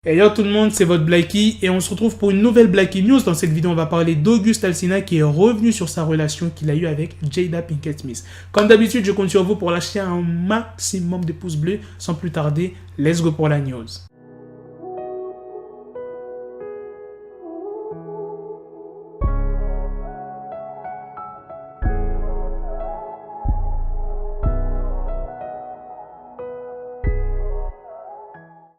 Hey yo tout le monde, c'est votre Blacky et on se retrouve pour une nouvelle Blacky News. Dans cette vidéo, on va parler d'August Alsina qui est revenu sur sa relation qu'il a eue avec Jada Pinkett Smith. Comme d'habitude, je compte sur vous pour lâcher un maximum de pouces bleus. Sans plus tarder, let's go pour la news.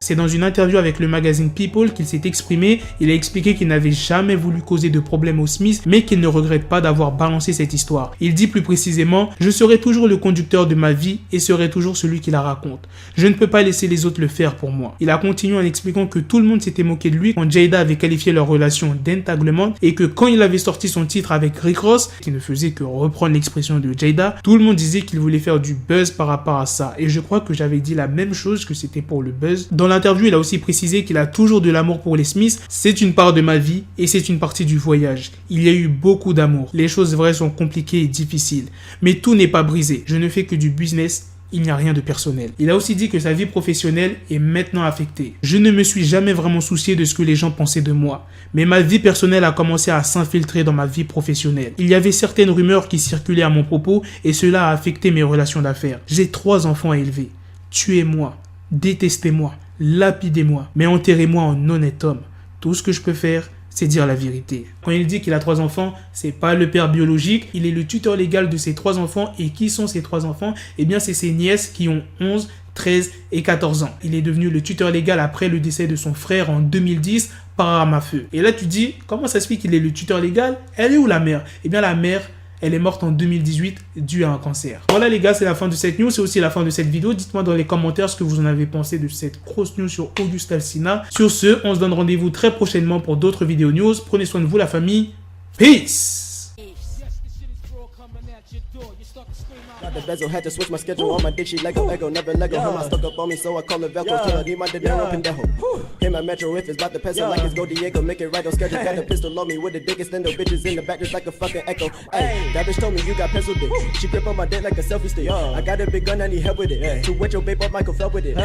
C'est dans une interview avec le magazine People qu'il s'est exprimé. Il a expliqué qu'il n'avait jamais voulu causer de problème aux Smith, mais qu'il ne regrette pas d'avoir balancé cette histoire. Il dit plus précisément « Je serai toujours le conducteur de ma vie et serai toujours celui qui la raconte. Je ne peux pas laisser les autres le faire pour moi. » Il a continué en expliquant que tout le monde s'était moqué de lui quand Jada avait qualifié leur relation d'entanglement et que quand il avait sorti son titre avec Rick Ross, qui ne faisait que reprendre l'expression de Jada, tout le monde disait qu'il voulait faire du buzz par rapport à ça. Et je crois que j'avais dit la même chose, que c'était pour le buzz. Dans l'interview, il a aussi précisé qu'il a toujours de l'amour pour les Smiths. C'est une part de ma vie et c'est une partie du voyage. Il y a eu beaucoup d'amour. Les choses vraies sont compliquées et difficiles. Mais tout n'est pas brisé. Je ne fais que du business. Il n'y a rien de personnel. Il a aussi dit que sa vie professionnelle est maintenant affectée. Je ne me suis jamais vraiment soucié de ce que les gens pensaient de moi. Mais ma vie personnelle a commencé à s'infiltrer dans ma vie professionnelle. Il y avait certaines rumeurs qui circulaient à mon propos et cela a affecté mes relations d'affaires. J'ai 3 enfants à élever. Tuez-moi. Détestez-moi. Lapidez-moi, mais enterrez-moi en honnête homme. Tout ce que je peux faire, c'est dire la vérité. Quand il dit qu'il a 3 enfants, c'est pas le père biologique, il est le tuteur légal de ses 3 enfants. Et qui sont ces 3 enfants? Eh bien, c'est ses nièces qui ont 11, 13 et 14 ans. Il est devenu le tuteur légal après le décès de son frère en 2010 par arme à feu. Et là, tu dis, comment ça se fait qu'il est le tuteur légal? Elle est où la mère? Eh bien, la mère, elle est morte en 2018 due à un cancer. Voilà les gars, c'est la fin de cette news, c'est aussi la fin de cette vidéo. Dites-moi dans les commentaires ce que vous en avez pensé de cette grosse news sur August Alsina. Sur ce, on se donne rendez-vous très prochainement pour d'autres vidéos news. Prenez soin de vous la famille. Peace! Got the bezel, had to switch my schedule on my dick, she Lego, never Lego. Her stuck up on me, so I call it Velcro. Till I need my dinero pendejo. Hit my metro if it's about to peso, like it's Go Diego, make it right on schedule. Got a pistol on me with the dick, extend the bitches in the back just like a fucking echo. Ay, that bitch told me you got pencil dick. She grip on my dick like a selfie stick. I got a big gun, I need help with it. To wet your babe up, Michael fell with it.